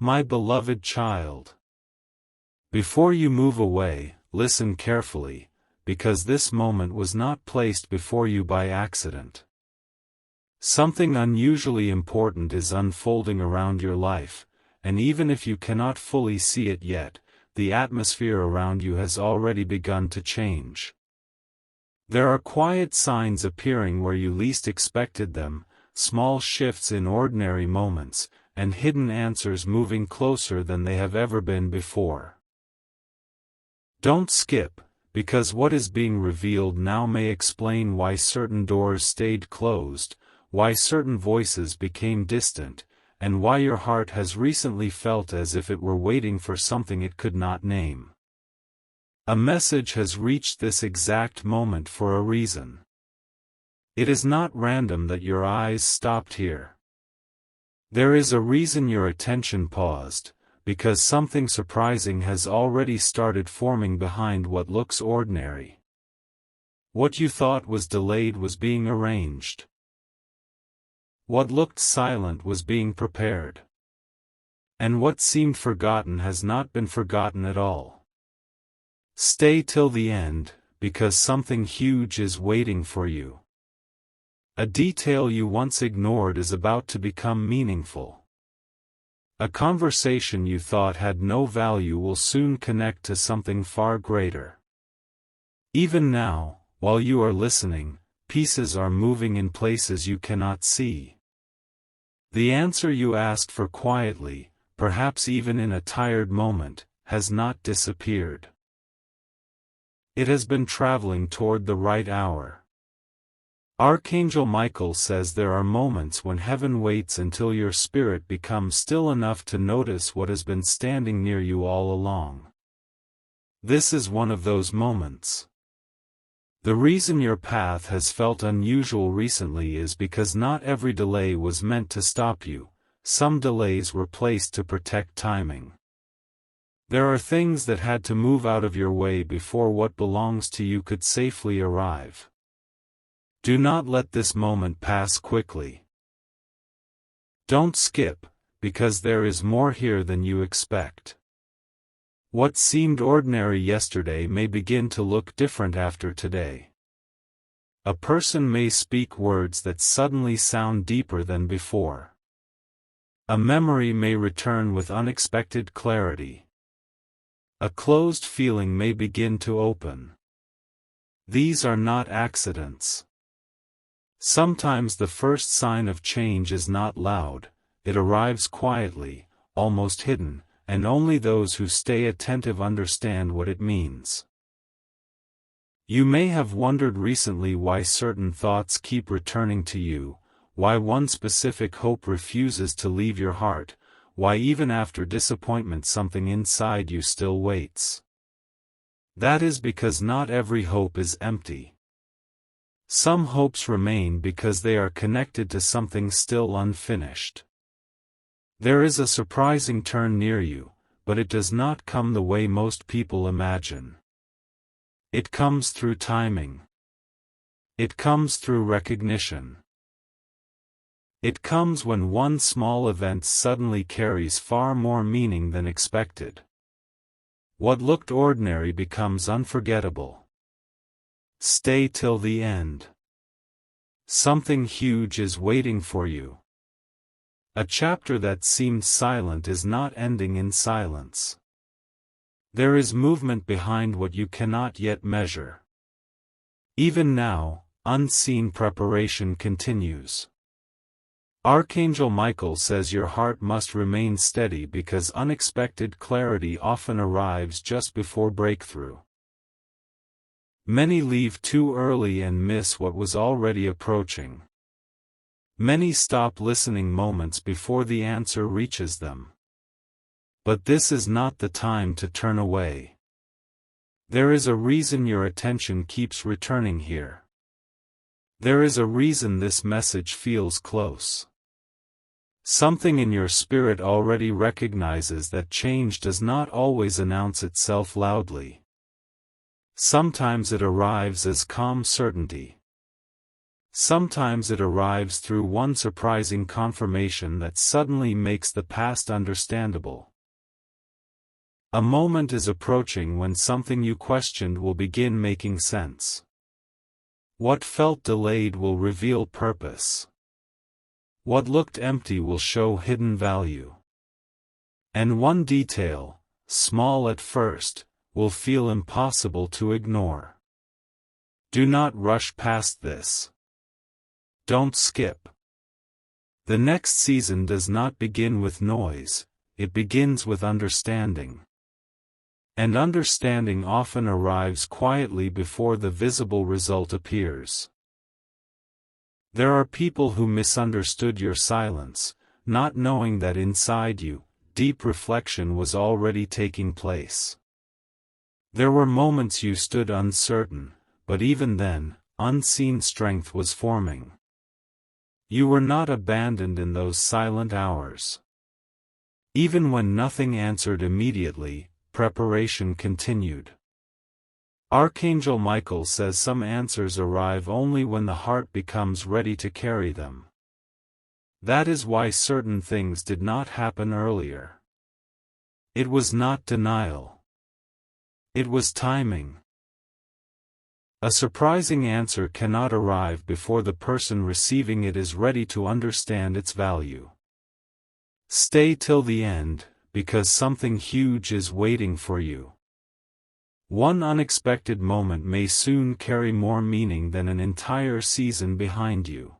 My beloved child. Before you move away, listen carefully, because this moment was not placed before you by accident. Something unusually important is unfolding around your life, and even if you cannot fully see it yet, the atmosphere around you has already begun to change. There are quiet signs appearing where you least expected them, small shifts in ordinary moments, and hidden answers moving closer than they have ever been before. Don't skip, because what is being revealed now may explain why certain doors stayed closed, why certain voices became distant, and why your heart has recently felt as if it were waiting for something it could not name. A message has reached this exact moment for a reason. It is not random that your eyes stopped here. There is a reason your attention paused, because something surprising has already started forming behind what looks ordinary. What you thought was delayed was being arranged. What looked silent was being prepared. And what seemed forgotten has not been forgotten at all. Stay till the end, because something huge is waiting for you. A detail you once ignored is about to become meaningful. A conversation you thought had no value will soon connect to something far greater. Even now, while you are listening, pieces are moving in places you cannot see. The answer you asked for quietly, perhaps even in a tired moment, has not disappeared. It has been traveling toward the right hour. Archangel Michael says there are moments when heaven waits until your spirit becomes still enough to notice what has been standing near you all along. This is one of those moments. The reason your path has felt unusual recently is because not every delay was meant to stop you. Some delays were placed to protect timing. There are things that had to move out of your way before what belongs to you could safely arrive. Do not let this moment pass quickly. Don't skip, because there is more here than you expect. What seemed ordinary yesterday may begin to look different after today. A person may speak words that suddenly sound deeper than before. A memory may return with unexpected clarity. A closed feeling may begin to open. These are not accidents. Sometimes the first sign of change is not loud, it arrives quietly, almost hidden, and only those who stay attentive understand what it means. You may have wondered recently why certain thoughts keep returning to you, why one specific hope refuses to leave your heart, why even after disappointment something inside you still waits. That is because not every hope is empty. Some hopes remain because they are connected to something still unfinished. There is a surprising turn near you, but it does not come the way most people imagine. It comes through timing. It comes through recognition. It comes when one small event suddenly carries far more meaning than expected. What looked ordinary becomes unforgettable. Stay till the end. Something huge is waiting for you. A chapter that seemed silent is not ending in silence. There is movement behind what you cannot yet measure. Even now, unseen preparation continues. Archangel Michael says your heart must remain steady because unexpected clarity often arrives just before breakthrough. Many leave too early and miss what was already approaching. Many stop listening moments before the answer reaches them. But this is not the time to turn away. There is a reason your attention keeps returning here. There is a reason this message feels close. Something in your spirit already recognizes that change does not always announce itself loudly. Sometimes it arrives as calm certainty. Sometimes it arrives through one surprising confirmation that suddenly makes the past understandable. A moment is approaching when something you questioned will begin making sense. What felt delayed will reveal purpose. What looked empty will show hidden value. And one detail, small at first, will feel impossible to ignore. Do not rush past this. Don't skip. The next season does not begin with noise, it begins with understanding. And understanding often arrives quietly before the visible result appears. There are people who misunderstood your silence, not knowing that inside you, deep reflection was already taking place. There were moments you stood uncertain, but even then, unseen strength was forming. You were not abandoned in those silent hours. Even when nothing answered immediately, preparation continued. Archangel Michael says some answers arrive only when the heart becomes ready to carry them. That is why certain things did not happen earlier. It was not denial. It was timing. A surprising answer cannot arrive before the person receiving it is ready to understand its value. Stay till the end, because something huge is waiting for you. One unexpected moment may soon carry more meaning than an entire season behind you.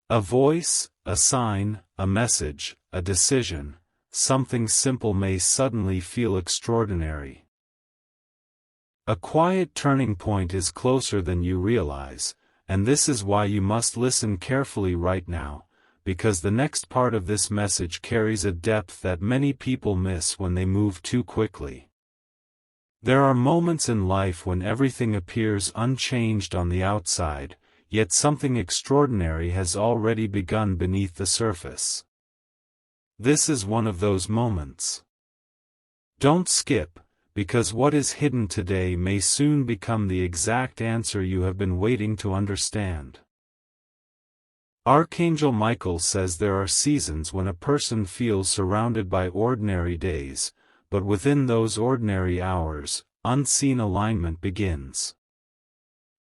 A voice, a sign, a message, a decision, something simple may suddenly feel extraordinary. A quiet turning point is closer than you realize, and this is why you must listen carefully right now, because the next part of this message carries a depth that many people miss when they move too quickly. There are moments in life when everything appears unchanged on the outside, yet something extraordinary has already begun beneath the surface. This is one of those moments. Don't skip, because what is hidden today may soon become the exact answer you have been waiting to understand. Archangel Michael says there are seasons when a person feels surrounded by ordinary days, but within those ordinary hours, unseen alignment begins.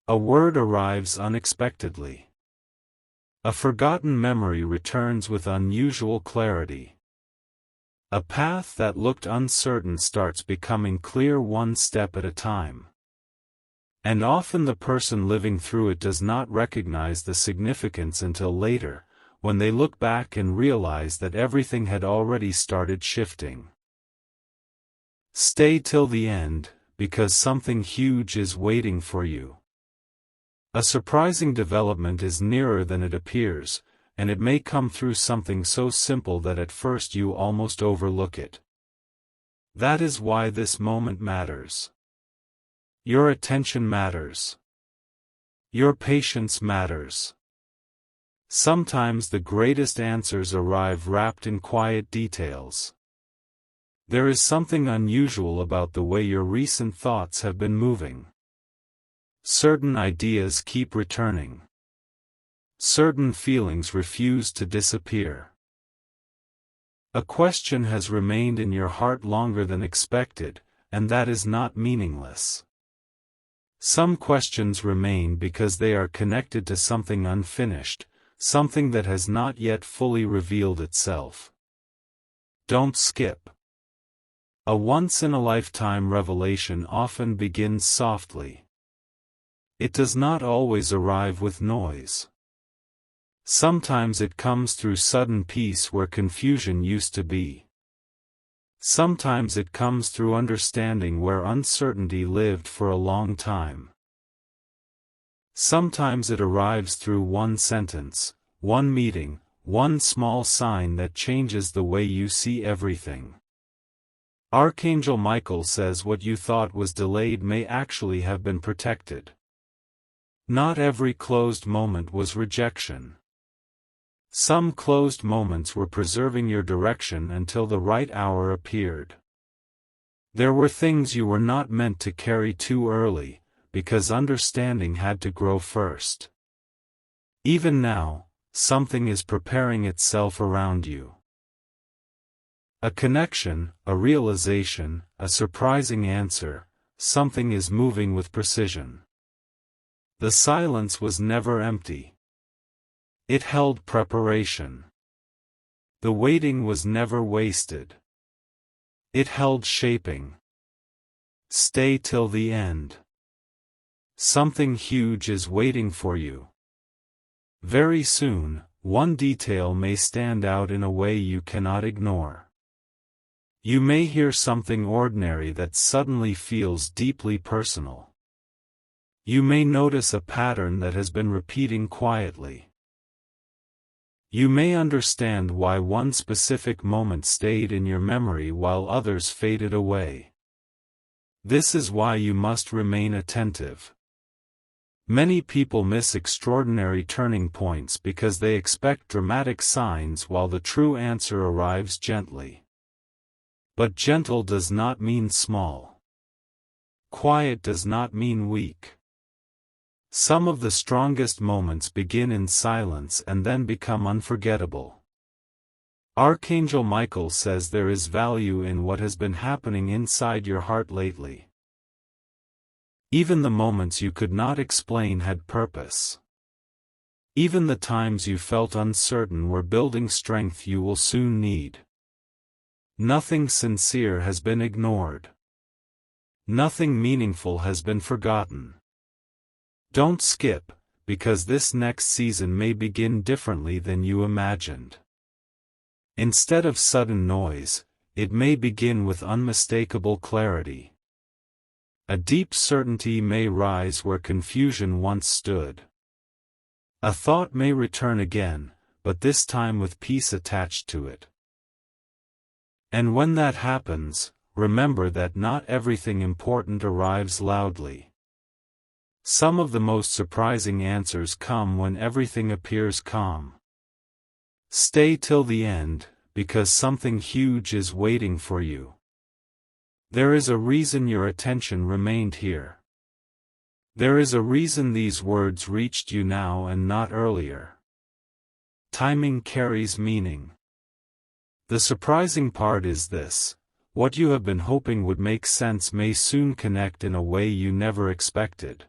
A word arrives unexpectedly. A forgotten memory returns with unusual clarity. A path that looked uncertain starts becoming clear one step at a time. And often the person living through it does not recognize the significance until later, when they look back and realize that everything had already started shifting. Stay till the end, because something huge is waiting for you. A surprising development is nearer than it appears, and it may come through something so simple that at first you almost overlook it. That is why this moment matters. Your attention matters. Your patience matters. Sometimes the greatest answers arrive wrapped in quiet details. There is something unusual about the way your recent thoughts have been moving. Certain ideas keep returning. Certain feelings refuse to disappear. A question has remained in your heart longer than expected, and that is not meaningless. Some questions remain because they are connected to something unfinished, something that has not yet fully revealed itself. Don't skip. A once-in-a-lifetime revelation often begins softly. It does not always arrive with noise. Sometimes it comes through sudden peace where confusion used to be. Sometimes it comes through understanding where uncertainty lived for a long time. Sometimes it arrives through one sentence, one meeting, one small sign that changes the way you see everything. Archangel Michael says what you thought was delayed may actually have been protected. Not every closed moment was rejection. Some closed moments were preserving your direction until the right hour appeared. There were things you were not meant to carry too early, because understanding had to grow first. Even now, something is preparing itself around you. A connection, a realization, a surprising answer, something is moving with precision. The silence was never empty. It held preparation. The waiting was never wasted. It held shaping. Stay till the end. Something huge is waiting for you. Very soon, one detail may stand out in a way you cannot ignore. You may hear something ordinary that suddenly feels deeply personal. You may notice a pattern that has been repeating quietly. You may understand why one specific moment stayed in your memory while others faded away. This is why you must remain attentive. Many people miss extraordinary turning points because they expect dramatic signs while the true answer arrives gently. But gentle does not mean small. Quiet does not mean weak. Some of the strongest moments begin in silence and then become unforgettable. Archangel Michael says there is value in what has been happening inside your heart lately. Even the moments you could not explain had purpose. Even the times you felt uncertain were building strength you will soon need. Nothing sincere has been ignored. Nothing meaningful has been forgotten. Don't skip, because this next season may begin differently than you imagined. Instead of sudden noise, it may begin with unmistakable clarity. A deep certainty may rise where confusion once stood. A thought may return again, but this time with peace attached to it. And when that happens, remember that not everything important arrives loudly. Some of the most surprising answers come when everything appears calm. Stay till the end, because something huge is waiting for you. There is a reason your attention remained here. There is a reason these words reached you now and not earlier. Timing carries meaning. The surprising part is this: what you have been hoping would make sense may soon connect in a way you never expected.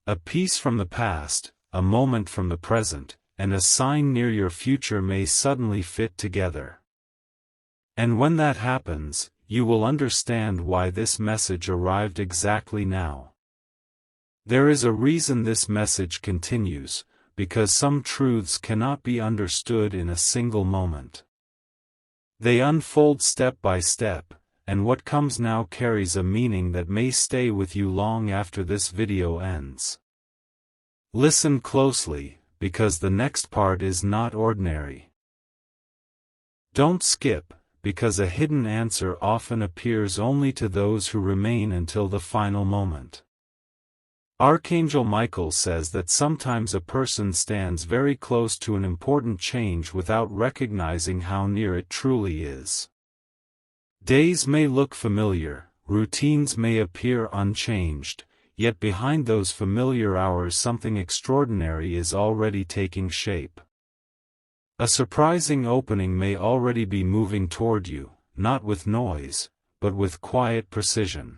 A piece from the past, a moment from the present, and a sign near your future may suddenly fit together. And when that happens, you will understand why this message arrived exactly now. There is a reason this message continues, because some truths cannot be understood in a single moment. They unfold step by step, and what comes now carries a meaning that may stay with you long after this video ends. Listen closely, because the next part is not ordinary. Don't skip, because a hidden answer often appears only to those who remain until the final moment. Archangel Michael says that sometimes a person stands very close to an important change without recognizing how near it truly is. Days may look familiar, routines may appear unchanged, yet behind those familiar hours something extraordinary is already taking shape. A surprising opening may already be moving toward you, not with noise, but with quiet precision.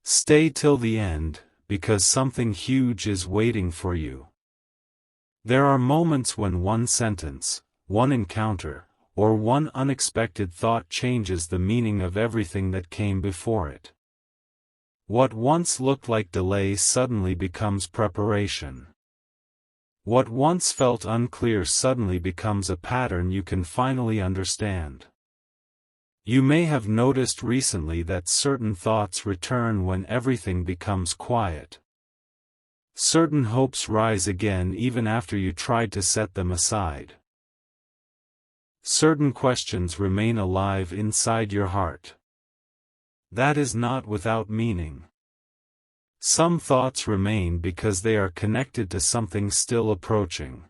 Stay till the end, because something huge is waiting for you. There are moments when one sentence, one encounter, or one unexpected thought changes the meaning of everything that came before it. What once looked like delay suddenly becomes preparation. What once felt unclear suddenly becomes a pattern you can finally understand. You may have noticed recently that certain thoughts return when everything becomes quiet. Certain hopes rise again even after you tried to set them aside. Certain questions remain alive inside your heart. That is not without meaning. Some thoughts remain because they are connected to something still approaching.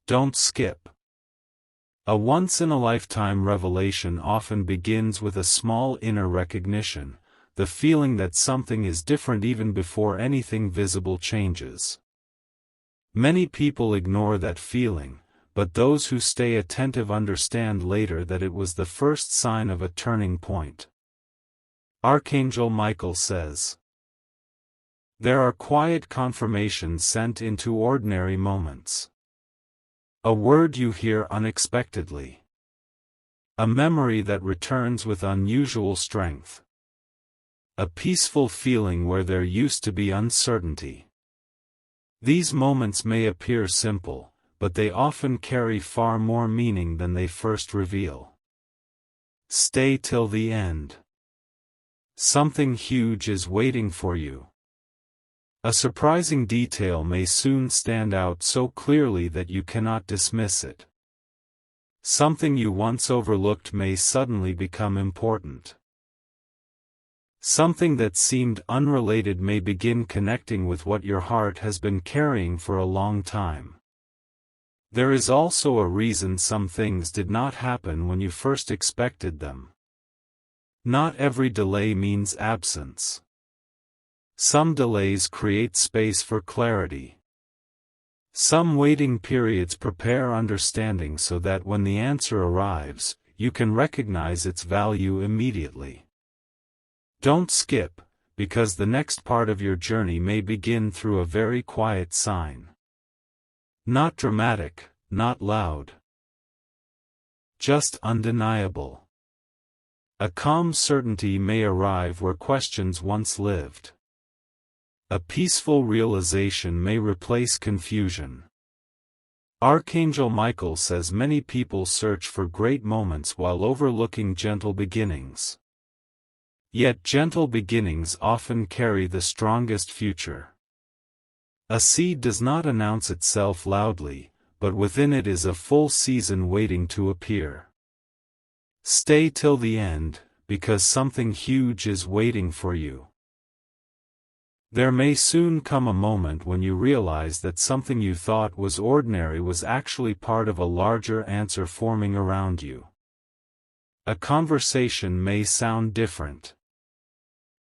Don't skip. A once-in-a-lifetime revelation often begins with a small inner recognition, the feeling that something is different even before anything visible changes. Many people ignore that feeling, but those who stay attentive understand later that it was the first sign of a turning point. Archangel Michael says, there are quiet confirmations sent into ordinary moments. A word you hear unexpectedly. A memory that returns with unusual strength. A peaceful feeling where there used to be uncertainty. These moments may appear simple, but they often carry far more meaning than they first reveal. Stay till the end. Something huge is waiting for you. A surprising detail may soon stand out so clearly that you cannot dismiss it. Something you once overlooked may suddenly become important. Something that seemed unrelated may begin connecting with what your heart has been carrying for a long time. There is also a reason some things did not happen when you first expected them. Not every delay means absence. Some delays create space for clarity. Some waiting periods prepare understanding so that when the answer arrives, you can recognize its value immediately. Don't skip, because the next part of your journey may begin through a very quiet sign. Not dramatic, not loud. Just undeniable. A calm certainty may arrive where questions once lived. A peaceful realization may replace confusion. Archangel Michael says many people search for great moments while overlooking gentle beginnings. Yet gentle beginnings often carry the strongest future. A seed does not announce itself loudly, but within it is a full season waiting to appear. Stay till the end, because something huge is waiting for you. There may soon come a moment when you realize that something you thought was ordinary was actually part of a larger answer forming around you. A conversation may sound different.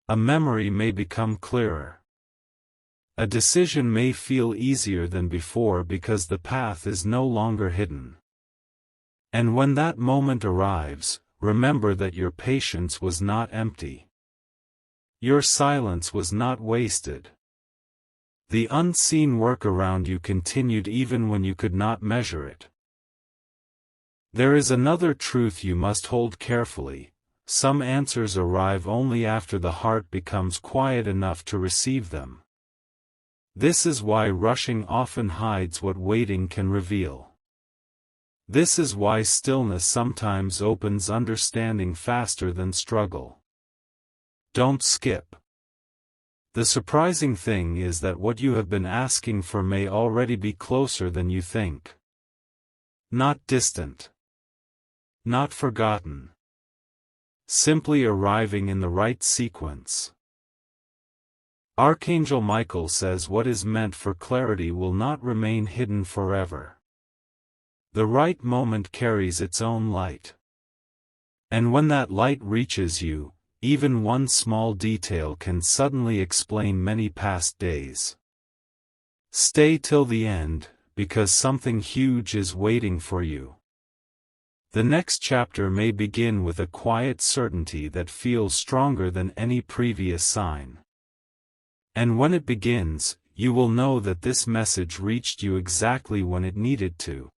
A memory may become clearer. A decision may feel easier than before because the path is no longer hidden. And when that moment arrives, remember that your patience was not empty. Your silence was not wasted. The unseen work around you continued even when you could not measure it. There is another truth you must hold carefully. Some answers arrive only after the heart becomes quiet enough to receive them. This is why rushing often hides what waiting can reveal. This is why stillness sometimes opens understanding faster than struggle. Don't skip. The surprising thing is that what you have been asking for may already be closer than you think. Not distant. Not forgotten. Simply arriving in the right sequence. Archangel Michael says what is meant for clarity will not remain hidden forever. The right moment carries its own light. And when that light reaches you, even one small detail can suddenly explain many past days. Stay till the end, because something huge is waiting for you. The next chapter may begin with a quiet certainty that feels stronger than any previous sign. And when it begins, you will know that this message reached you exactly when it needed to.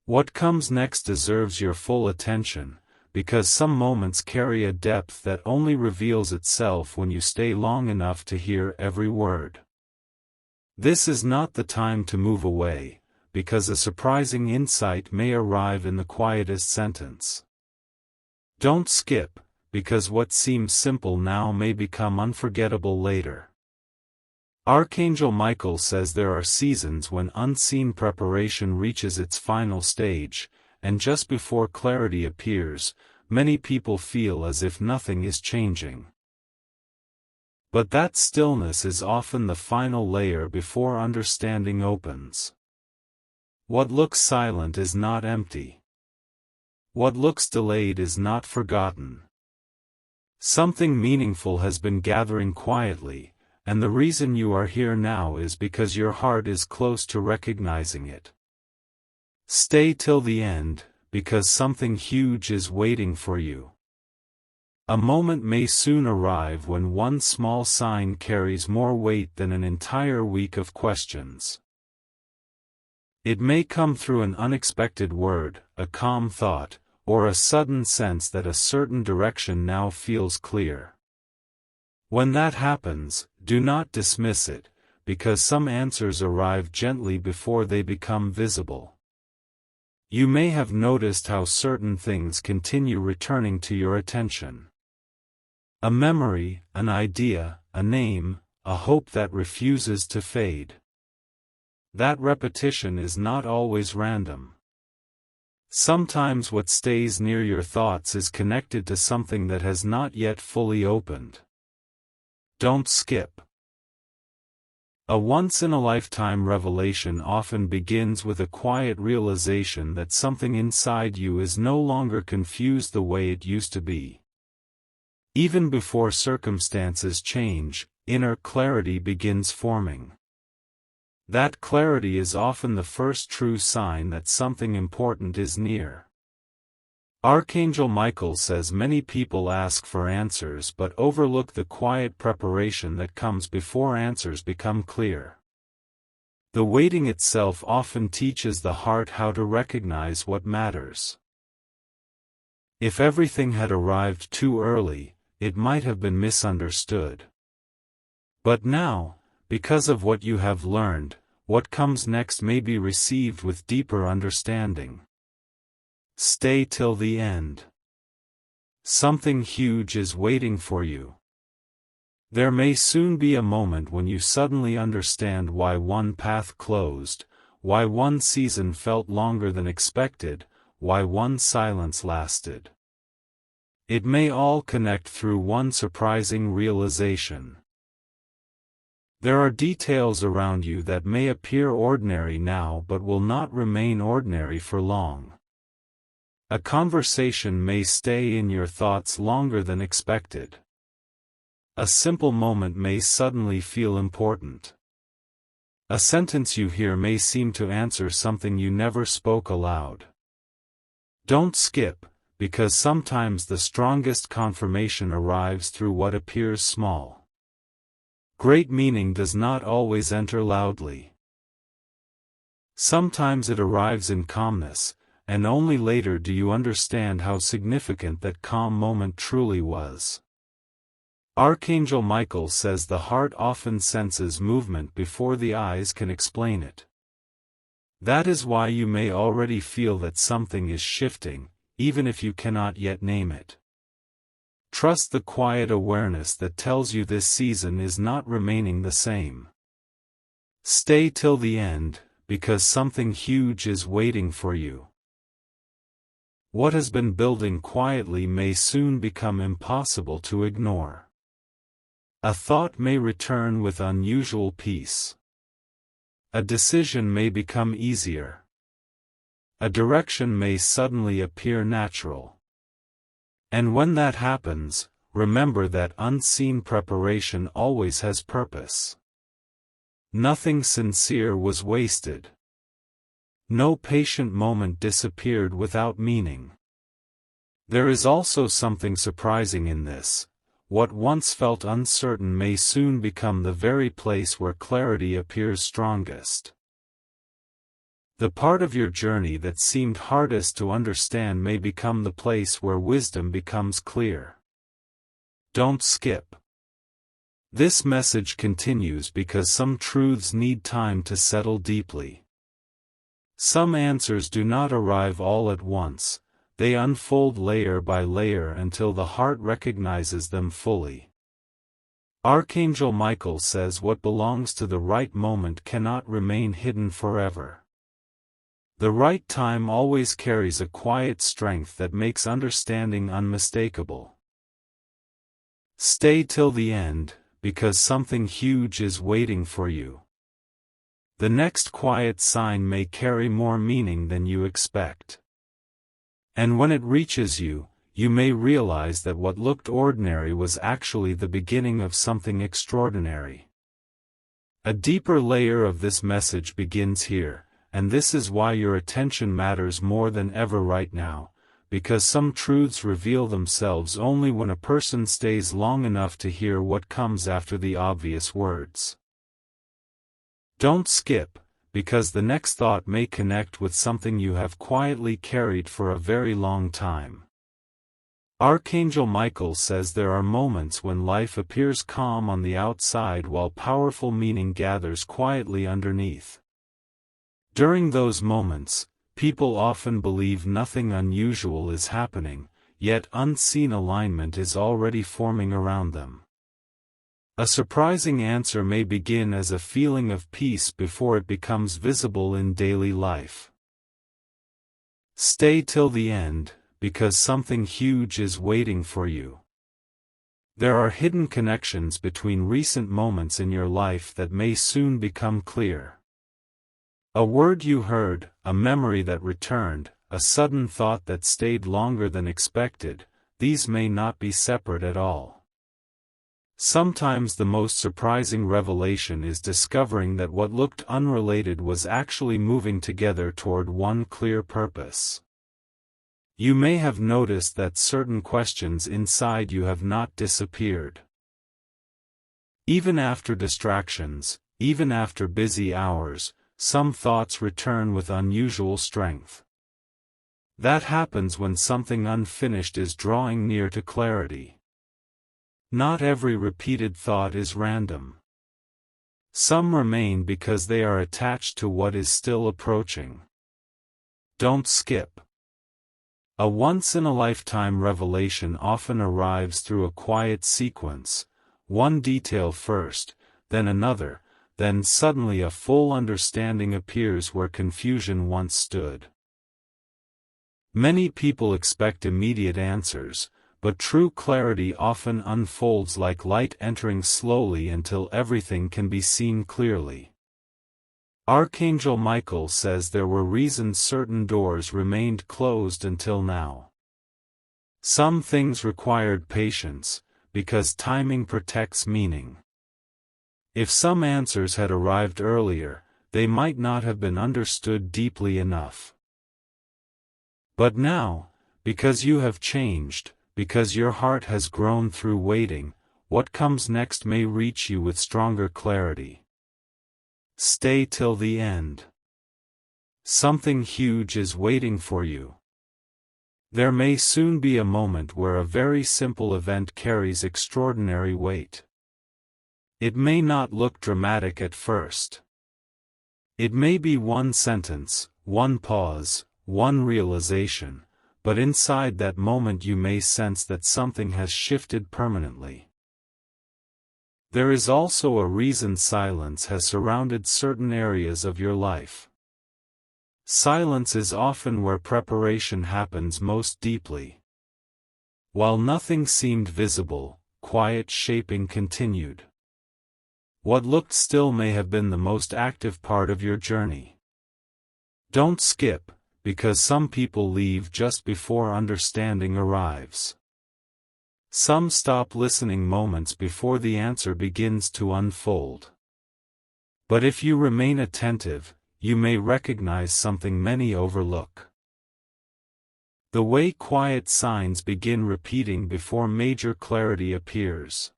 What comes next deserves your full attention, because some moments carry a depth that only reveals itself when you stay long enough to hear every word. This is not the time to move away, because a surprising insight may arrive in the quietest sentence. Don't skip, because what seems simple now may become unforgettable later. Archangel Michael says there are seasons when unseen preparation reaches its final stage, and just before clarity appears, many people feel as if nothing is changing. But that stillness is often the final layer before understanding opens. What looks silent is not empty. What looks delayed is not forgotten. Something meaningful has been gathering quietly, and the reason you are here now is because your heart is close to recognizing it. Stay till the end, because something huge is waiting for you. A moment may soon arrive when one small sign carries more weight than an entire week of questions. It may come through an unexpected word, a calm thought, or a sudden sense that a certain direction now feels clear. When that happens, do not dismiss it, because some answers arrive gently before they become visible. You may have noticed how certain things continue returning to your attention. A memory, an idea, a name, a hope that refuses to fade. That repetition is not always random. Sometimes what stays near your thoughts is connected to something that has not yet fully opened. Don't skip. A once-in-a-lifetime revelation often begins with a quiet realization that something inside you is no longer confused the way it used to be. Even before circumstances change, inner clarity begins forming. That clarity is often the first true sign that something important is near. Archangel Michael says many people ask for answers but overlook the quiet preparation that comes before answers become clear. The waiting itself often teaches the heart how to recognize what matters. If everything had arrived too early, it might have been misunderstood. But now, because of what you have learned, what comes next may be received with deeper understanding. Stay till the end. Something huge is waiting for you. There may soon be a moment when you suddenly understand why one path closed, why one season felt longer than expected, why one silence lasted. It may all connect through one surprising realization. There are details around you that may appear ordinary now but will not remain ordinary for long. A conversation may stay in your thoughts longer than expected. A simple moment may suddenly feel important. A sentence you hear may seem to answer something you never spoke aloud. Don't skip, because sometimes the strongest confirmation arrives through what appears small. Great meaning does not always enter loudly. Sometimes it arrives in calmness, and only later do you understand how significant that calm moment truly was. Archangel Michael says the heart often senses movement before the eyes can explain it. That is why you may already feel that something is shifting, even if you cannot yet name it. Trust the quiet awareness that tells you this season is not remaining the same. Stay till the end, because something huge is waiting for you. What has been building quietly may soon become impossible to ignore. A thought may return with unusual peace. A decision may become easier. A direction may suddenly appear natural. And when that happens, remember that unseen preparation always has purpose. Nothing sincere was wasted. No patient moment disappeared without meaning. There is also something surprising in this. What once felt uncertain may soon become the very place where clarity appears strongest. The part of your journey that seemed hardest to understand may become the place where wisdom becomes clear. Don't skip. This message continues because some truths need time to settle deeply. Some answers do not arrive all at once, they unfold layer by layer until the heart recognizes them fully. Archangel Michael says what belongs to the right moment cannot remain hidden forever. The right time always carries a quiet strength that makes understanding unmistakable. Stay till the end, because something huge is waiting for you. The next quiet sign may carry more meaning than you expect. And when it reaches you, you may realize that what looked ordinary was actually the beginning of something extraordinary. A deeper layer of this message begins here, and this is why your attention matters more than ever right now, because some truths reveal themselves only when a person stays long enough to hear what comes after the obvious words. Don't skip, because the next thought may connect with something you have quietly carried for a very long time. Archangel Michael says there are moments when life appears calm on the outside while powerful meaning gathers quietly underneath. During those moments, people often believe nothing unusual is happening, yet unseen alignment is already forming around them. A surprising answer may begin as a feeling of peace before it becomes visible in daily life. Stay till the end, because something huge is waiting for you. There are hidden connections between recent moments in your life that may soon become clear. A word you heard, a memory that returned, a sudden thought that stayed longer than expected, these may not be separate at all. Sometimes the most surprising revelation is discovering that what looked unrelated was actually moving together toward one clear purpose. You may have noticed that certain questions inside you have not disappeared. Even after distractions, even after busy hours, some thoughts return with unusual strength. That happens when something unfinished is drawing near to clarity. Not every repeated thought is random. Some remain because they are attached to what is still approaching. Don't skip. A once-in-a-lifetime revelation often arrives through a quiet sequence, one detail first, then another, then suddenly a full understanding appears where confusion once stood. Many people expect immediate answers, but true clarity often unfolds like light entering slowly until everything can be seen clearly. Archangel Michael says there were reasons certain doors remained closed until now. Some things required patience, because timing protects meaning. If some answers had arrived earlier, they might not have been understood deeply enough. But now, because you have changed, because your heart has grown through waiting, what comes next may reach you with stronger clarity. Stay till the end. Something huge is waiting for you. There may soon be a moment where a very simple event carries extraordinary weight. It may not look dramatic at first. It may be one sentence, one pause, one realization, but inside that moment you may sense that something has shifted permanently. There is also a reason silence has surrounded certain areas of your life. Silence is often where preparation happens most deeply. While nothing seemed visible, quiet shaping continued. What looked still may have been the most active part of your journey. Don't skip, because some people leave just before understanding arrives. Some stop listening moments before the answer begins to unfold. But if you remain attentive, you may recognize something many overlook. The way quiet signs begin repeating before major clarity appears.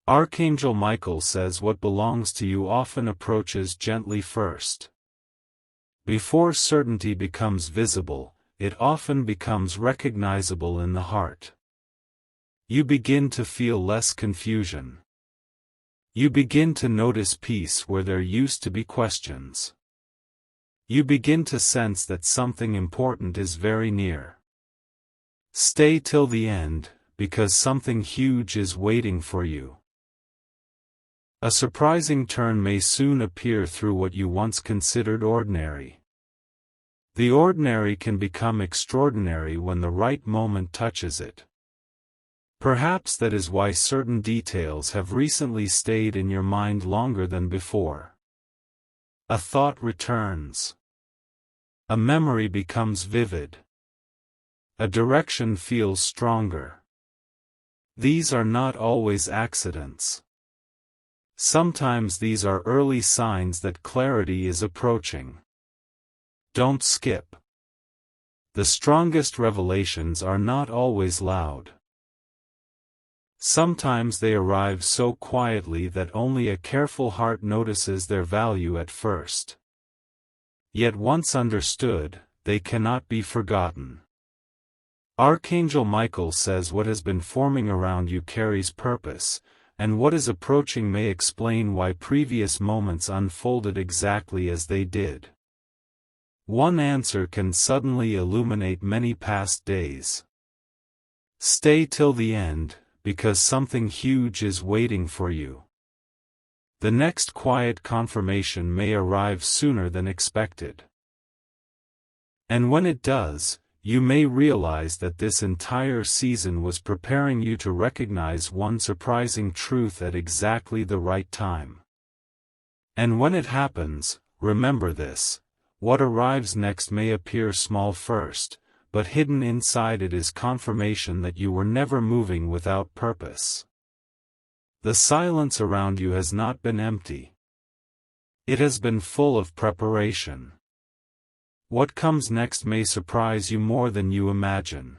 Archangel Michael says what belongs to you often approaches gently first. Before certainty becomes visible, it often becomes recognizable in the heart. You begin to feel less confusion. You begin to notice peace where there used to be questions. You begin to sense that something important is very near. Stay till the end, because something huge is waiting for you. A surprising turn may soon appear through what you once considered ordinary. The ordinary can become extraordinary when the right moment touches it. Perhaps that is why certain details have recently stayed in your mind longer than before. A thought returns. A memory becomes vivid. A direction feels stronger. These are not always accidents. Sometimes these are early signs that clarity is approaching. Don't skip. The strongest revelations are not always loud. Sometimes they arrive so quietly that only a careful heart notices their value at first. Yet once understood, they cannot be forgotten. Archangel Michael says what has been forming around you carries purpose, and what is approaching may explain why previous moments unfolded exactly as they did. One answer can suddenly illuminate many past days. Stay till the end, because something huge is waiting for you. The next quiet confirmation may arrive sooner than expected. And when it does, you may realize that this entire season was preparing you to recognize one surprising truth at exactly the right time. And when it happens, remember this: what arrives next may appear small first, but hidden inside it is confirmation that you were never moving without purpose. The silence around you has not been empty. It has been full of preparation. What comes next may surprise you more than you imagine.